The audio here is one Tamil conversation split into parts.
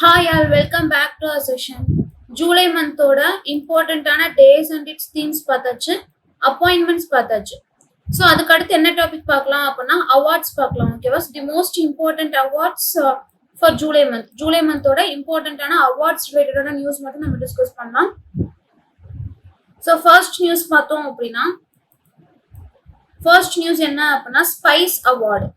Hi all, welcome back to our session. July மந்தோட இம்பார்ட்டண்ட்டான டேஸ் அண்ட் இட்ஸ் தீம்ஸ் பார்த்தாச்சு, அப்பாயின்மெண்ட்ஸ் பார்த்தாச்சு. ஸோ அதுக்கு அடுத்து என்ன டாபிக் பார்க்கலாம் அப்படின்னா அவார்ட்ஸ் பார்க்கலாம். ஓகேவா? The most important awards for July மந்தோட இம்பார்ட்டண்ட்டான அவார்ட்ஸ் ரிலேட்டடான நியூஸ் மட்டும் நம்ம டிஸ்கஸ் பண்ணலாம். ஸோ ஃபர்ஸ்ட் நியூஸ் பார்த்தோம் அப்படின்னா ஃபர்ஸ்ட் நியூஸ் என்ன அப்படின்னா ஸ்பைஸ் அவார்டு.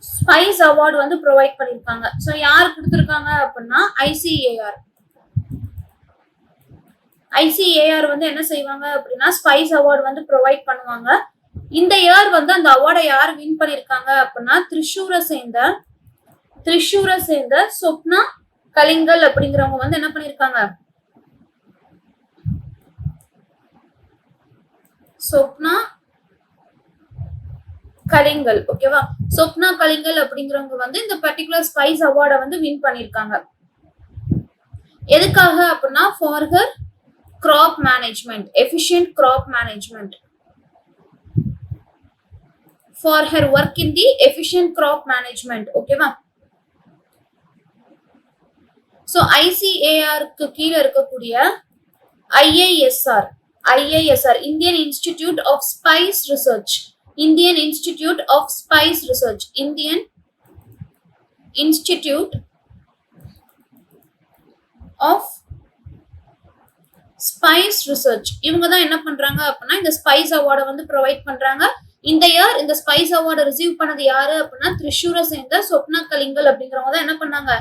ஸ்பைஸ் அவார்டு வந்து ப்ரொவைட் பண்ணிருக்காங்க. ஸோ யார் கொடுத்துருக்காங்க அப்படின்னா ஐசிஏஆர் வந்து என்ன செய்வாங்க அப்படின்னா ஸ்பைஸ் அவார்டு வந்து ப்ரொவைட் பண்ணுவாங்க. இந்த இயர் வந்து அந்த அவார்டை யார் வின் பண்ணிருக்காங்க அப்படின்னா திரிஷூரை சேர்ந்த சொப்னா கலிங்கல் அப்படிங்கிறவங்க வந்து என்ன பண்ணிருக்காங்க, சொப்னா கலிங்கல். ஓகேவா? சொப்னா கலிங்கல் அப்படிங்கிறவங்க வந்து இந்த பர்டிகுலர் ஸ்பைஸ் அவார்டை வந்து வின் பண்ணிருக்காங்க. எதுக்காக அப்படின்னா for her crop management, efficient crop management, for her work in the efficient crop management. ஓகேவா? ஸோ ஐசிஏஆருக்கு கீழே இருக்கக்கூடிய IISR Indian Institute of Spice Research, Indian Institute of Spice Research, Indian Institute of Spice Research. இவங்க தான் என்ன பண்றாங்க அப்படின்னா இந்த ஸ்பைஸ் அவார்டை வந்து ப்ரொவைட் பண்றாங்க. இந்த இயர் இந்த ஸ்பைஸ் அவார்டை ரிசீவ் பண்ணது யாரு அப்படின்னா திரிஷூரை சேர்ந்த சொப்னா கலிங்கல் அப்படிங்கிறவங்க தான் என்ன பண்ணாங்க,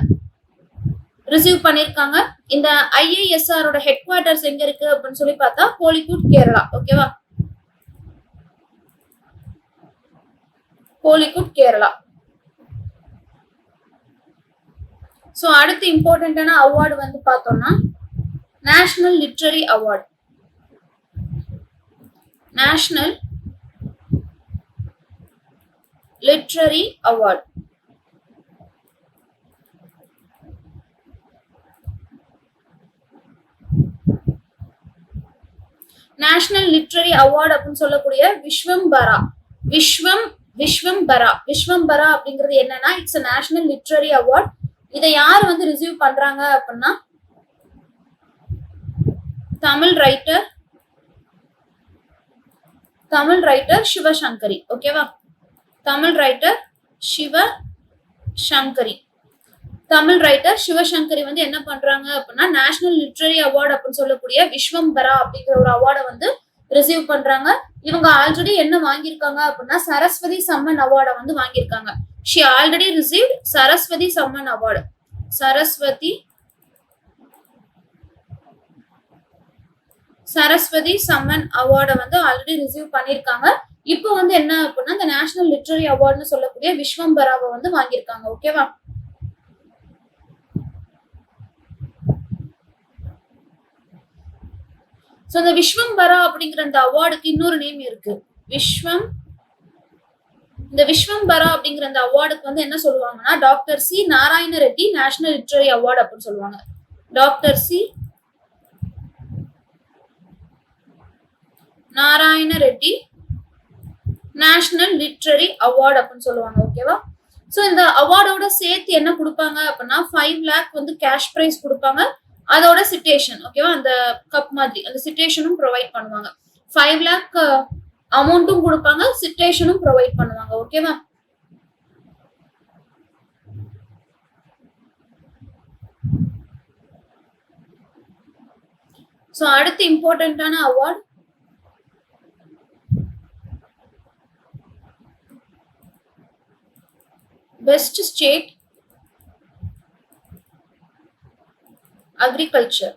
ரிசீவ் பண்ணிருக்காங்க. இந்த ஐஐஎஸ்ஆரோட ஹெட் குவார்டர்ஸ் எங்க இருக்கு அப்படின்னு சொல்லி பார்த்தா கோழிக்கூட், கேரளா. ஓகேவா? கோழிக்கூட், கேரளா. ஸோ அடுத்து இம்பார்ட்டன்டான அவார்டு வந்து பார்த்தோம்னா national literary award. National literary award national literary award அப்படின்னு சொல்லக்கூடிய விஸ்வம்பரா அப்படிங்கிறது என்னன்னா it's a national literary award. இதை யார் வந்து ரிசீவ் பண்றாங்க அப்படின்னா தமிழ் ரைட்டர் சிவசங்கரி. ஓகேவா? தமிழ் ரைட்டர் சிவசங்கரி வந்து என்ன பண்றாங்க அப்படின்னா நேஷனல் லிட்ரரி அவார்டு அப்படின்னு சொல்லக்கூடிய விஸ்வம்பரா அப்படிங்கிற ஒரு அவார்டை வந்து ரிசீவ் பண்றாங்க. இவங்க ஆல்ரெடி என்ன வாங்கியிருக்காங்க அப்படின்னா சரஸ்வதி சம்மன் அவார்டை வந்து வாங்கியிருக்காங்க. She already received Saraswati Samman award. Saraswati Samman அவார்டை வந்து ஆல்ரெடி ரிசீவ் பண்ணிருக்காங்க. இப்போ வந்து என்ன அப்படின்னா இந்த நேஷனல் லிட்ரரி அவார்டுன்னு சொல்லக்கூடிய விஸ்வம்பராவை வந்து வாங்கியிருக்காங்க. ஓகேவா? சோ இந்த விஸ்வம்பரா அப்படிங்கிற அந்த அவார்டுக்கு இன்னொரு நேம் இருக்கு. இந்த விஸ்வம்பரா அப்படிங்கிற அந்த அவார்டுக்கு வந்து என்ன சொல்லுவாங்கன்னா doctor C Narayana Reddy national literary award அப்படின்னு சொல்லுவாங்க. Doctor C Narayana Reddy national literary award அப்படின்னு சொல்லுவாங்க. ஓகேவா? சோ இந்த அவார்டோட சேர்த்து என்ன கொடுப்பாங்க அப்படின்னா 5 lakh வந்து கேஷ் பிரைஸ் கொடுப்பாங்க. அதோட சிட்டேஷன். ஓகேவா? அந்த கப் மாதிரி அந்த சிட்டேஷனும் ப்ரொவைட் பண்ணுவாங்க. 5 lakh அமௌண்ட்டும் கொடுப்பாங்க, சிட்டேஷனும் ப்ரொவைட் பண்ணுவாங்க. ஓகேவா? சோ அடுத்து இம்பார்ட்டன்டான அவார்ட் பெஸ்ட் ஸ்டேட் அக்ரிகல்ச்சர்,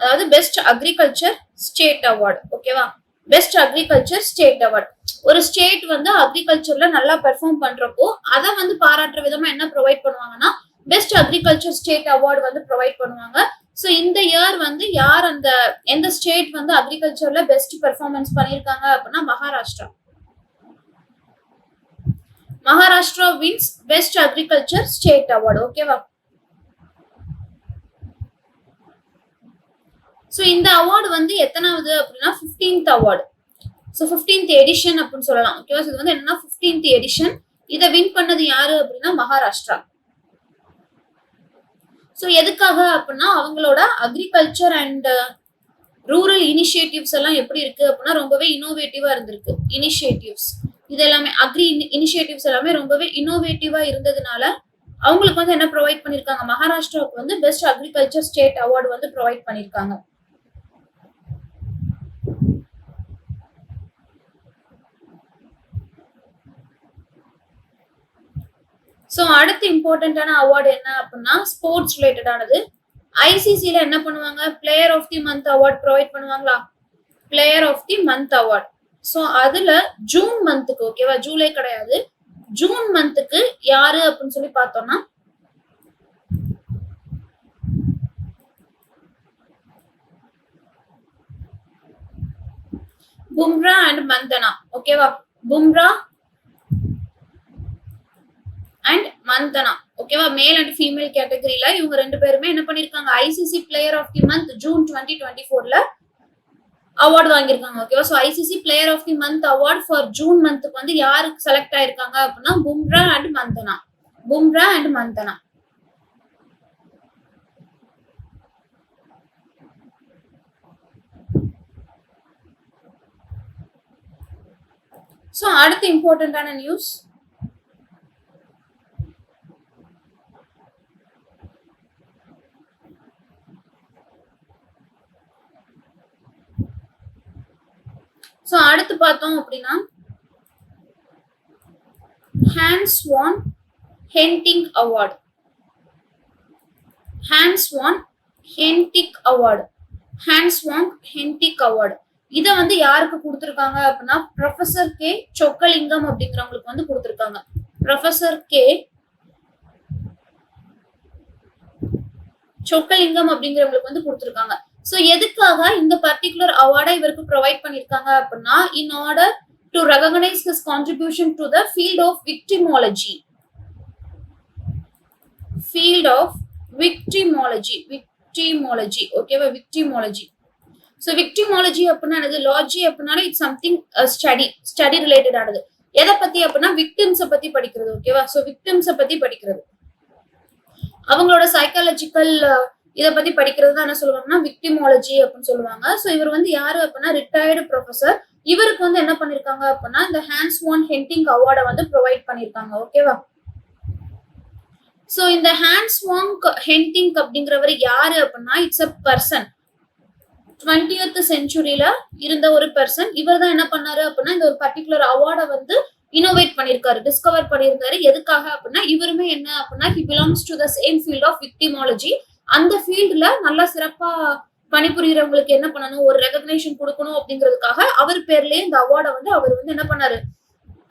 அதாவது பெஸ்ட் அக்ரிகல்ச்சர் ஸ்டேட் அவார்டு. ஓகேவா? Best agriculture state award. ஒரு ஸ்டேட் வந்து அக்ரிகல்ச்சர்ல நல்லா பெர்ஃபார்ம் பண்றப்போ அதை வந்து பாராட்டுற விதமா என்ன ப்ரொவைட் பண்ணுவாங்கன்னா பெஸ்ட் அக்ரிகல்ச்சர் ஸ்டேட் அவார்டு வந்து ப்ரொவைட் பண்ணுவாங்க. ஸோ இந்த இயர் வந்து யார் எந்த ஸ்டேட் வந்து அக்ரிகல்ச்சர்ல பெஸ்ட் பெர்ஃபார்மன்ஸ் பண்ணியிருக்காங்க அப்படின்னா Maharashtra wins best agriculture state award. ஓகேவா? ஸோ இந்த அவார்டு வந்து எத்தனாவது அப்படின்னா 15th award. So 15th edition அப்படின்னு சொல்லலாம். ஓகேவா? இது வந்து என்னன்னா 15th எடிஷன். இதை வின் பண்ணது யாரு அப்படின்னா மகாராஷ்டிரா. சோ எதுக்காக அப்படின்னா அவங்களோட அக்ரிகல்ச்சர் அண்ட் ரூரல் இனிஷியேட்டிவ்ஸ் எல்லாம் எப்படி இருக்கு அப்படின்னா ரொம்பவே இனோவேட்டிவா இருந்திருக்கு. இனிஷியேட்டிவ்ஸ் இது எல்லாமே இனிஷியேட்டிவ்ஸ் எல்லாமே ரொம்பவே இனோவேட்டிவா இருந்ததுனால அவங்களுக்கு வந்து என்ன ப்ரொவைட் பண்ணிருக்காங்க, மகாராஷ்டிராவுக்கு வந்து பெஸ்ட் அக்ரிகல்ச்சர் ஸ்டேட் அவார்டு வந்து ப்ரொவைட் பண்ணிருக்காங்க. சோ அடுத்து இம்பார்ட்டன்டான அவார்டு என்ன அப்படின்னா ஸ்போர்ட்ஸ் ரிலேட்டடானது. ஐசிசில என்ன பண்ணுவாங்க, player of the month award provide பண்ணுவாங்களா, player of the month award. So அதுல ஜூன் மந்த்துக்கு, ஓகேவா, ஜூலை கிடையாது, ஜூன் மந்த்துக்கு யாரு அப்படின்னு சொல்லி பார்த்தோம்னா பும்ரா அண்ட் மந்தனா. ஓகேவா, பும்ரா அண்ட் மந்தனா. ஓகேவா, மேல் அண்ட் ஃபீமேல் கேட்டகரியில இவங்க ரெண்டு பேருமே என்ன பண்ணிருக்காங்க, ICC player of the month June 2024ல அவார்டு வாங்கியிருக்காங்க. ஓகேவா, so ICC player of the month award for June மந்த்துக்கு வந்து யாருக்கு செலக்ட் ஆயிருக்காங்க அப்படின்னா Bumrah and Mandhana. Bumrah and Mandhana. So அடுத்து இம்பார்ட்டன்டான நியூஸ், சோ அடுத்து பார்த்தோம் அப்படின்னா Hans von Hentig award. Hans von Hentig award. Hans von Hentig award இத வந்து யாருக்கு கொடுத்திருக்காங்க அப்படின்னா ப்ரொஃபசர் கே சொக்கலிங்கம் அப்படிங்கிறவங்களுக்கு வந்து கொடுத்திருக்காங்க. ப்ரொஃபசர் கே சொக்கலிங்கம் அப்படிங்கிறவங்களுக்கு வந்து கொடுத்திருக்காங்க. சோ எதுக்காக இந்த பர்டிகுலர் அவார்டை இவருக்கு ப்ரொவைட் பண்ணிருக்காங்க அப்படின்னா in order to recognise his contribution to the field of victimology. Field of victimology. Victimology. ஓகேவா, விக்டிமாலஜி. சோ விக்டிமாலஜி அப்படின்னா என்னது, லாஜி அப்படின்னா இட்ஸ் சம்திங் ஸ்டடி ரிலேட்டட் ஆனது. எதை பத்தி அப்படின்னா விக்டிம்ஸை பத்தி படிக்கிறது. ஓகேவா, சோ விக்டிம்ஸை பத்தி படிக்கிறது, அவங்களோட சைக்காலஜிக்கல் இதை பத்தி படிக்கிறது தான் என்ன சொல்லுவாங்கன்னா விக்டிமாலஜி அப்படின்னு சொல்லுவாங்க. சோ இவர் வந்து யாரு அப்படின்னா ரிட்டையர்டு ப்ரொஃபசர். இவருக்கு வந்து என்ன பண்ணிருக்காங்க அப்படின்னா இந்த ஹான்ஸ் வான் ஹென்டிங் அவார்டை வந்து ப்ரொவைட் பண்ணிருக்காங்க. ஓகேவா, சோ இந்த ஹான்ஸ் வான் ஹென்டிங் அப்படிங்கிறவர் யாரு அப்படின்னா இட்ஸ் அ பர்சன். 20th செஞ்சுரியில இருந்த ஒரு பர்சன். இவர் தான் என்ன பண்ணாரு அப்படின்னா இந்த ஒரு பர்டிகுலர் அவார்டை வந்து இனோவேட் பண்ணிருக்காரு, டிஸ்கவர் பண்ணியிருந்தாரு. எதுக்காக அப்படின்னா இவருமே என்ன அப்படின்னா he belongs to the same field of victimology. அந்த ஃபீல்டுல நல்லா சிறப்பா பணிபுரியறவங்களுக்கு என்ன பண்ணணும், ஒரு ரெகக்னேஷன் கொடுக்கணும் அப்படிங்கிறதுக்காக அவர் பேர்லயே இந்த அவார்டை வந்து அவர் வந்து என்ன பண்ணாரு,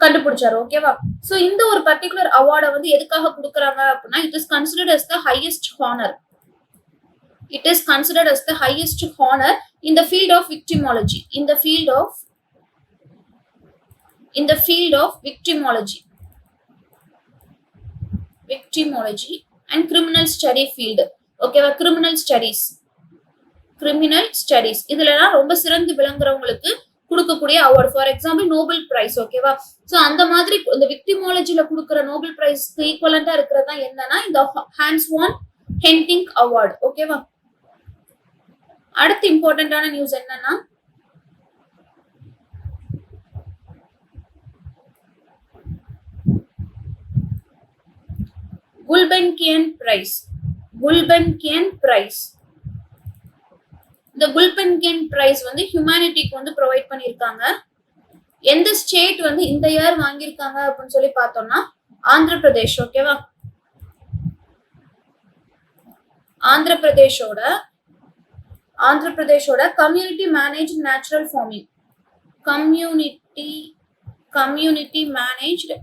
கண்டுபிடிச்சாரு. ஓகேவா, சோ இந்த ஒரு பர்டிகுலர் அவார்டை வந்து எதுக்காக கொடுக்குறாங்க அப்படின்னா it is considered as the highest honor. It is considered as the highest honor in the field of victimology. In the field of victimology. Victimology and criminal study field. ஓகேவா, கிரிமினல் ஸ்டடீஸ். கிரிமினல் ஸ்டடீஸ் இதுலலாம் ரொம்ப சிறந்து விளங்குறவங்களுக்கு கொடுக்கக்கூடிய award. For example Nobel prize. ஓகேவா, சோ அந்த மாதிரி இந்த விக்டிமாலஜில கொடுக்குற நோபல் பிரைஸ்க்கு ஈக்குவலண்டா இருக்கிறது தான் என்னன்னா இந்த ஹான்ஸ் வான் ஹென்டிங் அவார்டு. ஓகேவா, அடுத்து இம்பார்ட்டன்டான நியூஸ் என்னன்னா குல்பென்கியன் பிரைஸ். குல்பென்கியன் பிரைஸ். இந்த குல்பென்கியன் பிரைஸ் வந்து ஹியூமனிட்டிக்கு வந்து ப்ரொவைட் பண்ணிருக்காங்க. எந்த ஸ்டேட் வந்து இந்த இயர் வாங்கியிருக்காங்க அப்படின்னு சொல்லி பார்த்தோம்னா ஆந்திர பிரதேஷ். ஓகேவா, ஆந்திர பிரதேஷோட community manage natural farming. Community managed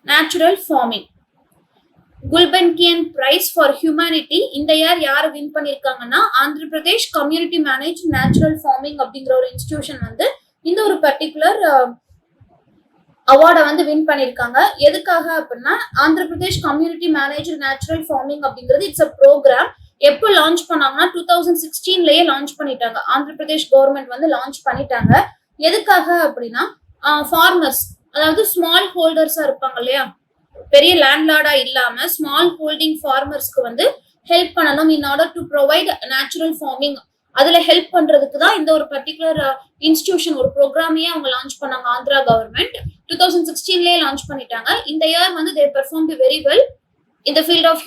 natural farming. Gulbenkian prize for humanity இந்த இயர் யார் வின் பண்ணிருக்காங்கன்னா Andhra Pradesh community manage natural farming அப்படிங்கிற ஒரு இன்ஸ்டிடியூஷன் வந்து இந்த ஒரு பர்டிகுலர் அவார்டை வந்து வின் பண்ணிருக்காங்க. எதுக்காக அப்படின்னா Andhra Pradesh community manage natural farming அப்படிங்கிறது இட்ஸ் அ ப்ரோக்ராம். எப்போ லான்ச் பண்ணாங்கன்னா 2016லயே லான்ச் பண்ணிட்டாங்க. ஆந்திர பிரதேஷ் கவர்மெண்ட் வந்து லான்ச் பண்ணிட்டாங்க. எதுக்காக அப்படின்னா ஃபார்மர்ஸ், அதாவது ஸ்மால் ஹோல்டர்ஸா இருப்பாங்க இல்லையா, பெரிய லேண்ட்லார்டா இல்லாம ஸ்மால் ஹோல்டிங் ஃபார்மர்ஸ்க்கு வந்து ஹெல்ப் பண்ணணும் in order to provide natural farming. அதுல ஹெல்ப் பண்றதுக்கு தான் இந்த ஒரு பர்டிகுலர் இன்ஸ்டிடியூஷன், ஒரு ப்ரோக்ராமையே அவங்க லான்ச் பண்ணாங்க. ஆந்திரா கவர்மெண்ட் 2016லயே லான்ச் பண்ணிட்டாங்க. இந்த இயர் வந்து they performed very well in the field of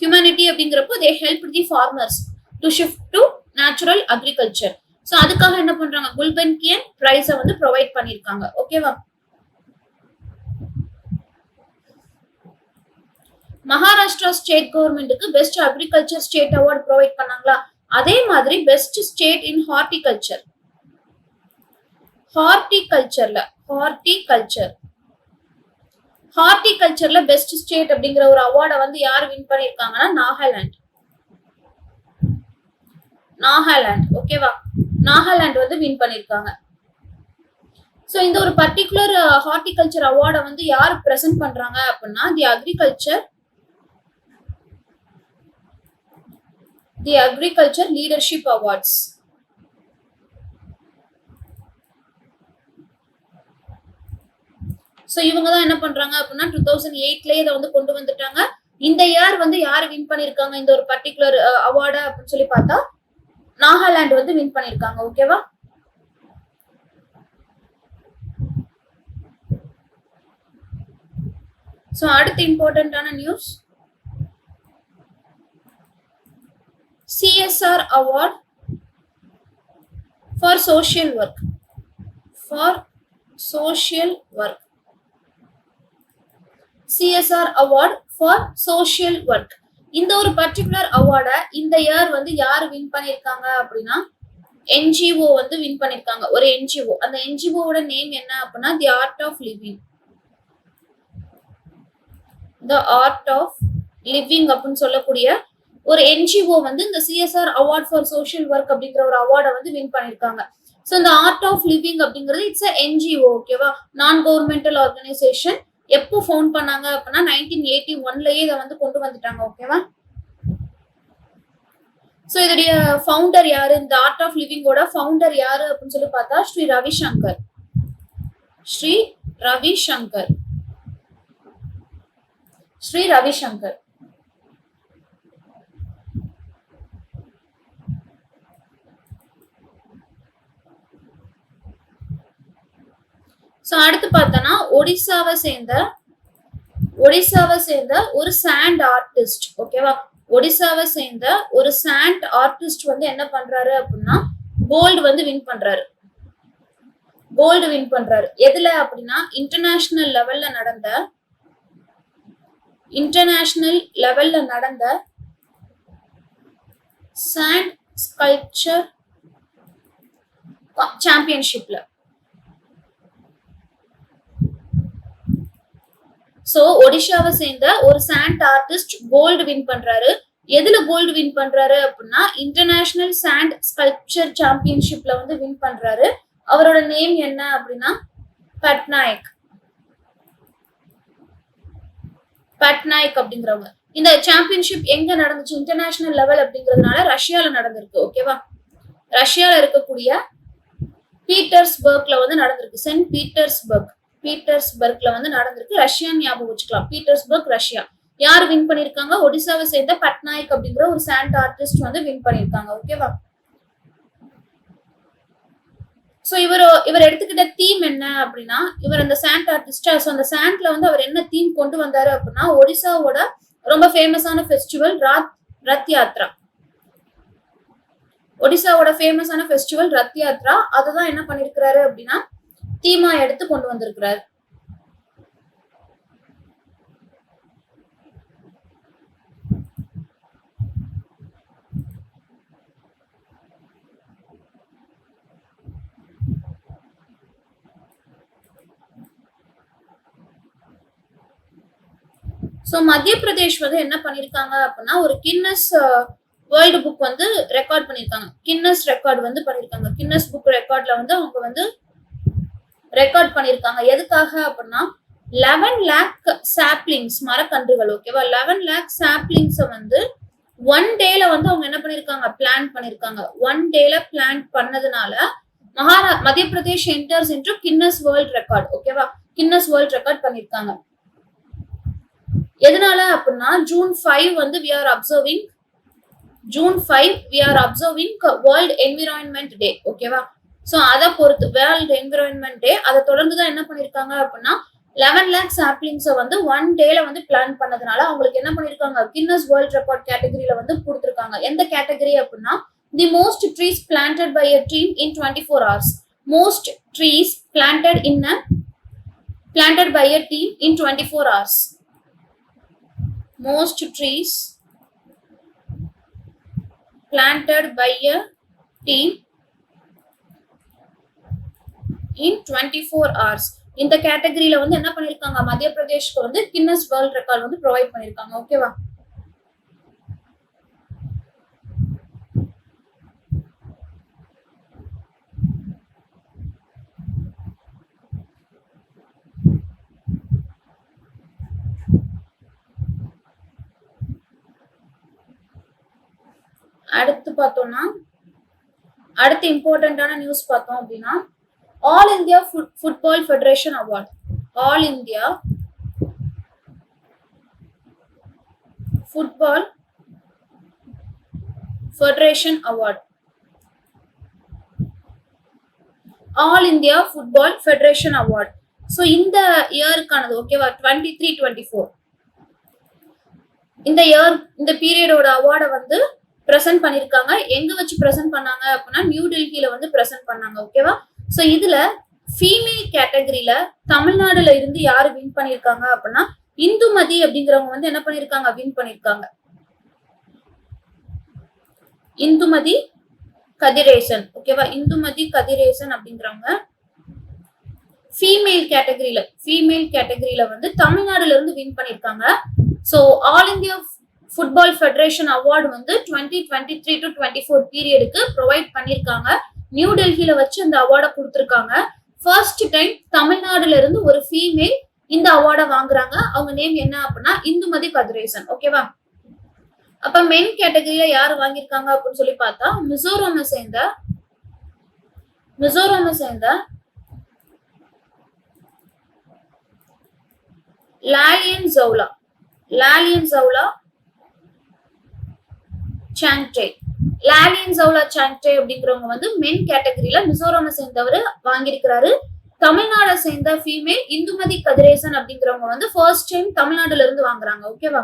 humanity அப்படிங்கிறப்போ they help the farmers to shift to natural agriculture. So அதுக்காக என்ன பண்றாங்க, குல்பன்கியன் பிரைஸை வந்து ப்ரொவைட் பண்ணியிருக்காங்க. ஓகேவா. மகாராஷ்டிரா ஸ்டேட் கவர்மெண்ட்டுக்கு best agriculture state award provide பண்ணாங்களா, அதே மாதிரி பெஸ்ட் ஸ்டேட் இன் ஹார்டிகல்ச்சர்ல பெஸ்ட் ஸ்டேட் அப்படிங்கிற ஒரு அவார்டை வந்து யார் வின் பண்ணிருக்காங்கன்னா நாகாலாந்து. ஓகேவா, நாகாலாந்து வந்து வின் பண்ணிருக்காங்க. சோ இந்த ஒரு பர்டிகுலர் ஹார்டிகல்ச்சர் அவார்டை வந்து யார் பிரசன்ட் பண்றாங்க அப்படின்னா தி அக்ரிகல்ச்சர் லீடர்ஷிப் அவார்ட்ஸ். சோ இவங்க தான் என்ன பண்றாங்க அப்படின்னா 2008லயே இதை வந்து கொண்டு வந்துட்டாங்க. இந்த இயர் வந்து யாரு வின் பண்ணிருக்காங்க இந்த ஒரு பர்டிகுலர் அவார்டு அப்படின்னு சொல்லி பார்த்தா நாகாலாந்து வந்து வின் பண்ணிருக்காங்க. ஓகேவா. சோ அடுத்த இம்பார்ட்டன்டான news, CSR award for social work. CSR award for social work. இந்த ஒரு பர்டிகுலர் அவார்டை இந்த இயர் வந்து யார் வின் பண்ணிருக்காங்க அப்படின்னா NGO வந்து வின் பண்ணிருக்காங்க. ஒரு NGO, அந்த NGOவோட நேம் என்ன அப்படின்னா தி ஆர்ட் ஆஃப் லிவிங் அப்படின்னு சொல்லக்கூடிய ஒரு NGO வந்து இந்த CSR award for social work அப்படிங்கிற ஒரு அவார்டை வந்து வின் பண்ணிருக்காங்க. ஸோ இந்த ஆர்ட் ஆஃப் லிவிங் அப்படிங்கிறது இட்ஸ் NGO. ஓகேவா, நான் கவர்மெண்டல் ஆர்கனைசேஷன். எப்போ ஃபவுண்ட் பண்ணாங்க அப்படின்னா 1981லயே இதை வந்து கொண்டு வந்துட்டாங்க. ஓகேவா. சோ இதோடைய ஃபவுண்டர் யாரு, இந்த ஆர்ட் ஆஃப் லிவிங்கோட ஃபவுண்டர் யாரு அப்படின்னு சொல்லி பார்த்தா ஸ்ரீ ரவிசங்கர். சோ அடுத்து பார்த்தோம்னா ஒடிசாவை சேர்ந்த ஒரு சாண்ட் ஆர்டிஸ்ட். ஓகேவா, ஒடிசாவை சேர்ந்த ஒரு சாண்ட் ஆர்டிஸ்ட் வந்து என்ன பண்றாரு அப்படின்னா கோல்டு வந்து வின் பண்றாரு. எதுல அப்படின்னா இன்டர்நேஷனல் லெவல்ல நடந்த சாண்ட் ஸ்கல்ப்சர் சாம்பியன்ஷிப்ல. சோ ஒடிஷாவை சேர்ந்த ஒரு சாண்ட் ஆர்டிஸ்ட் கோல்டு வின் பண்றாரு. எதுல கோல்டு வின் பண்றாரு அப்படின்னா இன்டர்நேஷனல் சாண்ட் ஸ்கல்ப்சர் சாம்பியன்ஷிப்ல வந்து வின் பண்றாரு. அவரோட நேம் என்ன அப்படின்னா பட்நாயக் அப்படிங்கிறவங்க. இந்த சாம்பியன்ஷிப் எங்க நடந்துச்சு, இன்டர்நேஷனல் லெவல் அப்படிங்கிறதுனால ரஷ்யால நடந்திருக்கு. ஓகேவா, ரஷ்யால இருக்கக்கூடிய பீட்டர்ஸ்பர்க்ல வந்து நடந்திருக்கு. சென்ட் பீட்டர்ஸ்பர்க்ல வந்து நடந்திருக்கு. ரஷ்யான்னு ஞாபகம் வச்சுக்கலாம். Petersburg, Russia. யார் வின் பண்ணிருக்காங்க, ஒடிசாவை சேர்ந்த பட்நாயக் அப்படிங்கிற ஒரு சாண்ட் ஆர்டிஸ்ட் வந்து வின் பண்ணிருக்காங்க. ஓகேவா. சோ இவர் எடுத்துக்கிட்ட தீம் என்ன அப்படின்னா, இவர் அந்த சாண்ட் ஆர்டிஸ்டா, சோ அந்த சாண்ட்ல வந்து அவர் என்ன தீம் கொண்டு வந்தாரு அப்படின்னா ஒடிசாவோட ரொம்ப ஃபேமஸான ஃபெஸ்டிவல் ரத் யாத்ரா. ஒடிசாவோட ஃபேமஸான ஃபெஸ்டிவல் ரத் யாத்ரா, அதுதான் என்ன பண்ணிருக்கிறாரு அப்படின்னா தீமா எடுத்து கொண்டு வந்திருக்கிறாரு. சோ மத்திய பிரதேஷ் வந்து என்ன பண்ணிருக்காங்க அப்படின்னா ஒரு கின்னஸ் வேர்ல்டு புக் வந்து ரெக்கார்ட் பண்ணிருக்காங்க. கின்னஸ் ரெக்கார்டு வந்து பண்ணிருக்காங்க. கின்னஸ் புக் ரெக்கார்ட்ல வந்து அவங்க வந்து ரெக்கார்ட் பண்ணிருக்காங்க. எதுக்காக அப்படின்னா 11 lakh சாப்ளிங்ஸ், மரக்கன்றுகள். ஓகேவா, 11 lakh சாப்ளிங்ஸ் வந்து ஒன் டேல வந்து அவங்க என்ன பண்ணிருக்காங்க, பிளான் பண்ணிருக்காங்க. ஒன் டேல பிளான் பண்ணதுனால மத்திய Pradesh enters into Guinness world record. ஓகேவா, கின்னஸ் வேர்ல்ட் ரெக்கார்ட் பண்ணிருக்காங்க. எதனால அப்படின்னா ஜூன் 5 வந்து we are observing world environment டே. ஓகேவா, சோ அத பொறுத்து வேர்ல்ட் என்விரான்மெண்ட் டே, அதை தொடர்ந்துதான் என்ன பண்ணிருக்காங்க அப்படின்னா 11 lakh saplings வந்து ஒன் டேல வந்து பிளான் பண்ணதுனால அவங்களுக்கு என்ன பண்ணிருக்காங்க, கின்னஸ் வேர்ல்ட் ரெக்கார்ட் கேட்டகரியில வந்து கொடுத்திருக்காங்க. எந்த கேட்டகரி அப்படின்னா the most trees planted by a team in 24 hours. Most trees planted by a team in 24 hours. Most trees planted by a team in 24 hours. இந்த கேட்டகரியில வந்து என்ன பண்ணிருக்காங்க, மத்திய பிரதேஷ்க்கு வந்து கின்னஸ் வேர்ல்ட் ரெக்கார்ட் வந்து ப்ரொவைட் பண்ணிருக்காங்க. ஓகேவா, அடுத்து பார்த்தோம்னா அடுத்து இம்பார்ட்டன்டான நியூஸ் பார்த்தோம் அப்படின்னா all India football federation award. All India football federation award. All India football federation award. So இந்த இயருக்கானது. ஓகேவா, 23-24 இந்த இயர் இந்த பீரியடோட அவார்டை வந்து பிரசன்ட் பண்ணிருக்காங்க. எங்க வச்சு பிரசன்ட் பண்ணாங்க அப்படின்னா நியூ டெல்லியில வந்து பிரசன்ட் பண்ணாங்க. ஓகேவா, சோ இதுல ஃபீமேல் கேட்டகரியில தமிழ்நாடுல இருந்து யாரு வின் பண்ணிருக்காங்க அப்படின்னா இந்துமதி அப்படிங்கிறவங்க வந்து என்ன பண்ணிருக்காங்க, வின் பண்ணிருக்காங்க. இந்துமதி கதிரேசன். ஓகேவா, இந்துமதி கதிரேசன் அப்படிங்கிறவங்க ஃபீமேல் கேட்டகரியில வந்து தமிழ்நாடுல இருந்து வின் பண்ணிருக்காங்க. So all India football federation award வந்து 2023-24 பீரியடுக்கு ப்ரொவைட் பண்ணிருக்காங்க. நியூ டெல்லியில வச்சு அந்த அவார்டை கொடுத்திருக்காங்க. ஃபர்ஸ்ட் டைம் தமிழ்நாடுல இருந்து ஒரு ஃபீமேல் இந்த அவார்டை வாங்குறாங்க. அவங்க நேம் என்ன அப்படின்னா இந்துமதி கதிரேசன். ஓகேவா, அப்ப மென் கேட்டகரியில யாரு வாங்கியிருக்காங்க அப்படின்னு சொல்லி பார்த்தா மிசோரமை சேர்ந்த லாலியன் ஜவுலா சாங்டே அப்படிங்கிறவங்க வந்து மென் கேட்டகரியில மிசோரமை சேர்ந்தவர் வாங்கியிருக்கிறாரு. தமிழ்நாடை சேர்ந்த ஃபீமேல் இந்துமதி கதிரேசன் அப்படிங்கிறவங்க வந்து ஃபர்ஸ்ட் டைம் தமிழ்நாடுல இருந்து வாங்குறாங்க. ஓகேவா,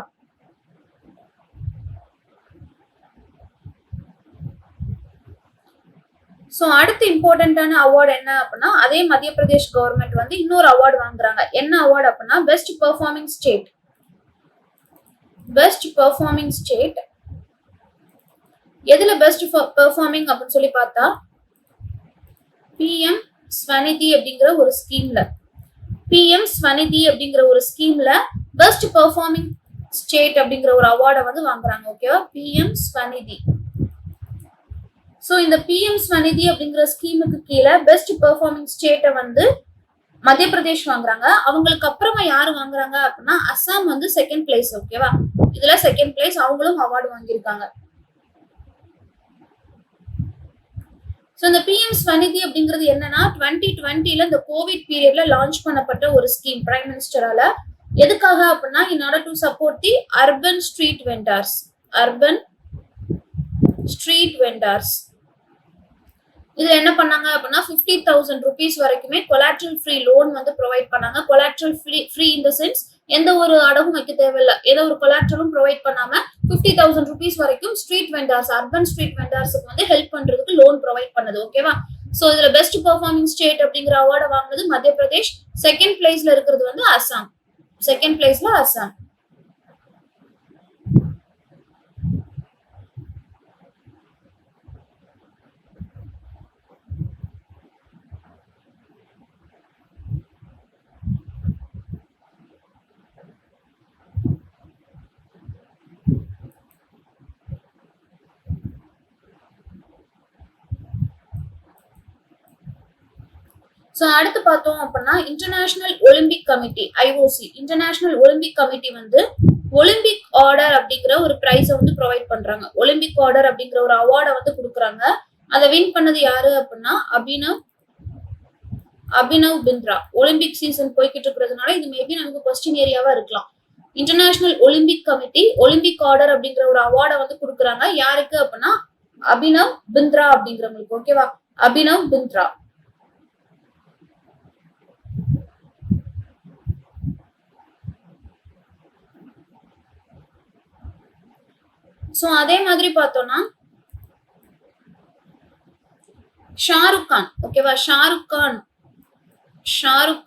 சோ அடுத்து இம்பார்ட்டன்டான அவார்டு என்ன அப்படின்னா அதே மத்திய பிரதேஷ் கவர்மெண்ட் வந்து இன்னொரு அவார்டு வாங்குறாங்க. என்ன அவார்டு அப்படின்னா பெஸ்ட் பெர்ஃபார்மிங் ஸ்டேட். எதுல பெஸ்ட் பெர்ஃபார்மிங் அப்படின்னு சொல்லி பார்த்தா PM ஸ்வநிதி அப்படிங்கிற ஒரு ஸ்கீம்ல பெஸ்ட் பெர்ஃபார்மிங் ஸ்டேட் அப்படிங்கிற ஒரு அவார்டை வந்து வாங்குறாங்க. ஓகேவா, PM ஸ்வநிதி. சோ இந்த PM ஸ்வநிதி அப்படிங்கிற ஸ்கீமுக்கு கீழே பெஸ்ட் பெர்ஃபார்மிங் ஸ்டேட்டை வந்து மத்திய பிரதேஷ் வாங்குறாங்க. அவங்களுக்கு அப்புறமா யாரு வாங்குறாங்க அப்படின்னா அசாம் வந்து செகண்ட் பிளேஸ். ஓகேவா, இதுல செகண்ட் பிளேஸ் அவங்களும் அவார்டு வாங்கியிருக்காங்க. சோ இந்த PM ஸ்வநிதி அப்படிங்கிறது என்னன்னா 2020ல இந்த கோவிட் பீரியட்ல லான்ச் பண்ணப்பட்ட ஒரு ஸ்கீம் பிரைம் மினிஸ்டரால. எதுக்காக அப்படின்னா in order to support the urban street vendors. இதுல என்ன பண்ணாங்க அப்படின்னா 50,000 rupees வரைக்குமே கொலாட்ரல் ஃப்ரீ லோன் வந்து ப்ரொவைட் பண்ணாங்க. Collateral free in the sense எந்த ஒரு அடகும் வைக்க தேவையில்லை, ஏதோ ஒரு கொலாட்ரலும் ப்ரொவைட் பண்ணாம 50,000 rupees வரைக்கும் அர்பன் ஸ்ட்ரீட் வெண்டார்ஸுக்கு வந்து ஹெல்ப் பண்றதுக்கு லோன் ப்ரொவைட் பண்ணது. ஓகேவா, சோ இதுல பெஸ்ட் பெர்ஃபார்மிங் ஸ்டேட் அப்படிங்கிற அவார்டை வாங்கினது மத்திய பிரதேஷ். செகண்ட் பிளேஸ்ல இருக்கிறது வந்து அசாம். சோ அடுத்து பார்த்தோம் அப்படின்னா இன்டர்நேஷனல் ஒலிம்பிக் கமிட்டி IOC வந்து ஒலிம்பிக் ஆர்டர் அப்படிங்கிற ஒரு பிரைஸை வந்து ப்ரொவைட் பண்றாங்க. ஒலிம்பிக் ஆர்டர் அப்படிங்கிற ஒரு அவார்டை வந்து கொடுக்குறாங்க. அதை வின் பண்ணது யாரு அப்படின்னா அபினவ் பிந்த்ரா. ஒலிம்பிக் சீசன் போய்கிட்டு இருக்கிறதுனால இது மேபி நமக்கு கொஸ்டின் ஏரியாவா இருக்கலாம். International Olympic committee Olympic order அப்படிங்கிற ஒரு அவார்டை வந்து கொடுக்குறாங்க. யாருக்கு அப்படின்னா அபினவ் பிந்த்ரா அப்படிங்கிறவங்களுக்கு. ஓகேவா, அபினவ் பிந்த்ரா. சோ அதே மாதிரி பார்த்தோம்னா ஷாருக் கான். ஓகேவா, Shahrukh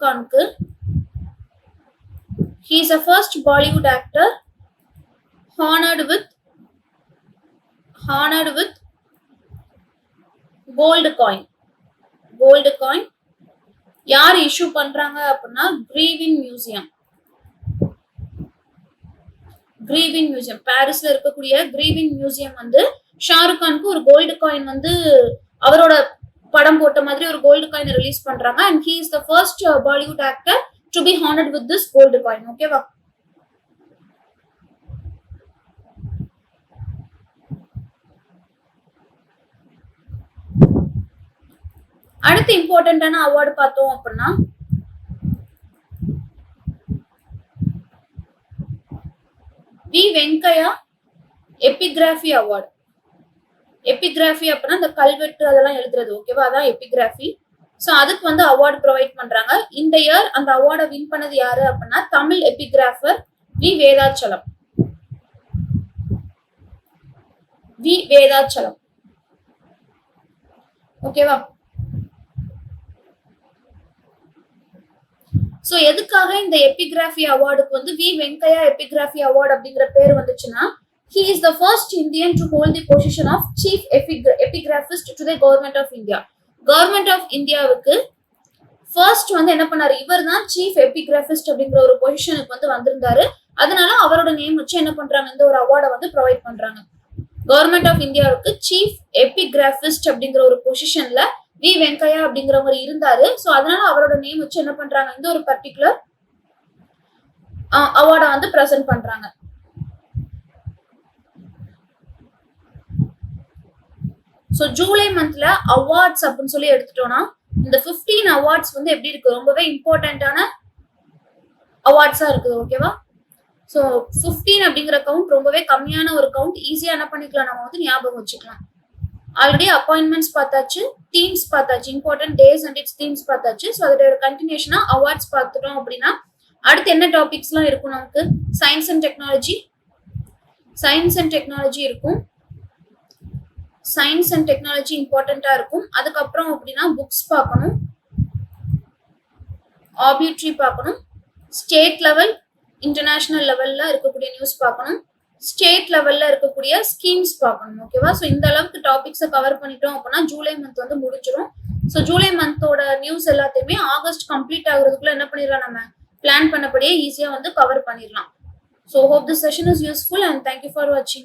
கானுக்கு he is a first Bollywood actor honored with gold coin. யார் இஷ்யூ பண்றாங்க அப்படின்னா கிரீவின் மியூசியம் பாரிஸ்ல இருக்கக்கூடிய கிரீவின் மியூசியம் வந்து ஷாருக் கானுக்கு ஒரு கோல்டு காயின் வந்து அவரோட படம் போட்ட மாதிரி ஒரு கோல்டு காயின் ரிலீஸ் பண்றாங்க. And he is the first Bollywood actor to be honored with this gold coin. ஓகேவா, அடுத்து இம்பார்ட்டன்டான அவார்டு பார்த்தோம் அப்படின்னா V Venkaiah epigraphy award. Epigraphy அப்படின்னா இந்த கல்வெட்டு அதெல்லாம் எழுதுறது. ஓகேவா, அதான் எபிகிராஃபி. சோ அதுக்கு வந்து அவார்டு ப்ரொவைட் பண்றாங்க. இந்த இயர் அந்த அவார்டை வின் பண்ணது யாரு அப்படின்னா தமிழ் எபிகிராஃபர் வி வேதாச்சலம். ஓகேவா, சோ எதுக்காக இந்த எபிகிராஃபி அவார்டுக்கு வந்து வி வெங்கையா எபிகிராஃபி அவார்டு அப்படிங்கிற பேர் வந்துச்சுன்னா he is the first Indian to hold the position of chief epigraphist to the government of India. Government of இந்தியாவுக்கு ஃபர்ஸ்ட் வந்து என்ன பண்ணாரு, இவர் தான் சீஃப் எபிகிராஃபிஸ்ட் அப்படிங்கிற ஒரு பொசிஷனுக்கு வந்து வந்திருந்தாரு. அதனால அவரோட நேம் வச்சு என்ன பண்றாங்க, இந்த ஒரு அவார்டை வந்து ப்ரொவைட் பண்றாங்க. கவர்மெண்ட் ஆஃப் இந்தியாவுக்கு சீஃப் எபிகிராஃபிஸ்ட் அப்படிங்கிற ஒரு பொசிஷன்ல வி வெங்கையா அப்படிங்கிறவங்க இருந்தாரு. சோ அதனால அவரோட நேம் வச்சு என்ன பண்றாங்க, இந்த ஒரு பர்டிகுலர் அவார்டை வந்து பிரசன்ட் பண்றாங்க. சோ ஜூலை மந்த்ல அவார்ட்ஸ் அப்படின்னு சொல்லி எடுத்துட்டோம்னா இந்த 15 அவார்ட்ஸ் வந்து எப்படி இருக்கு, ரொம்பவே இம்பார்ட்டன்டான அவார்ட்ஸா இருக்குது. ஓகேவா, சோ 15 அப்படிங்கிற கவுண்ட் ரொம்பவே கம்மியான ஒரு கவுண்ட். ஈஸியா என்ன பண்ணிக்கலாம், நம்ம வந்து ஞாபகம் வச்சுக்கலாம். ஆல்ரெடி அப்பாயின்மெண்ட்ஸ் பார்த்தாச்சு, தீம்ஸ் பார்த்தாச்சு, important days and its themes பார்த்தாச்சு. ஸோ அதோட கண்டினியூஷனா அவார்ட்ஸ் பார்த்துட்டோம் அப்படின்னா அடுத்து என்ன டாபிக்ஸ்லாம் இருக்கும் நமக்கு, சயின்ஸ் அண்ட் டெக்னாலஜி இருக்கும். சயின்ஸ் அண்ட் டெக்னாலஜி இம்பார்ட்டண்டா இருக்கும். அதுக்கப்புறம் அப்படின்னா புக்ஸ் பார்க்கணும், ஆர்பிட்ரி பார்க்கணும், ஸ்டேட் லெவல் இன்டர்நேஷனல் லெவல்ல இருக்கக்கூடிய நியூஸ் பார்க்கணும், ஸ்டேட் லெவல்ல இருக்கக்கூடிய ஸ்கீம்ஸ் பார்க்கணும். ஓகேவா, ஸோ இந்த அளவுக்கு டாபிக்ஸை கவர் பண்ணிட்டோம் அப்படின்னா ஜூலை மந்த் வந்து முடிச்சிடும். ஸோ ஜூலை மந்தோட நியூஸ் எல்லாத்தையுமே ஆகஸ்ட் கம்ப்ளீட் ஆகுறதுக்குள்ள என்ன பண்ணிடலாம், நம்ம பிளான் பண்ணபடியே ஈஸியா வந்து கவர் பண்ணிடலாம். So hope this session is useful and thank you for வாட்சிங்.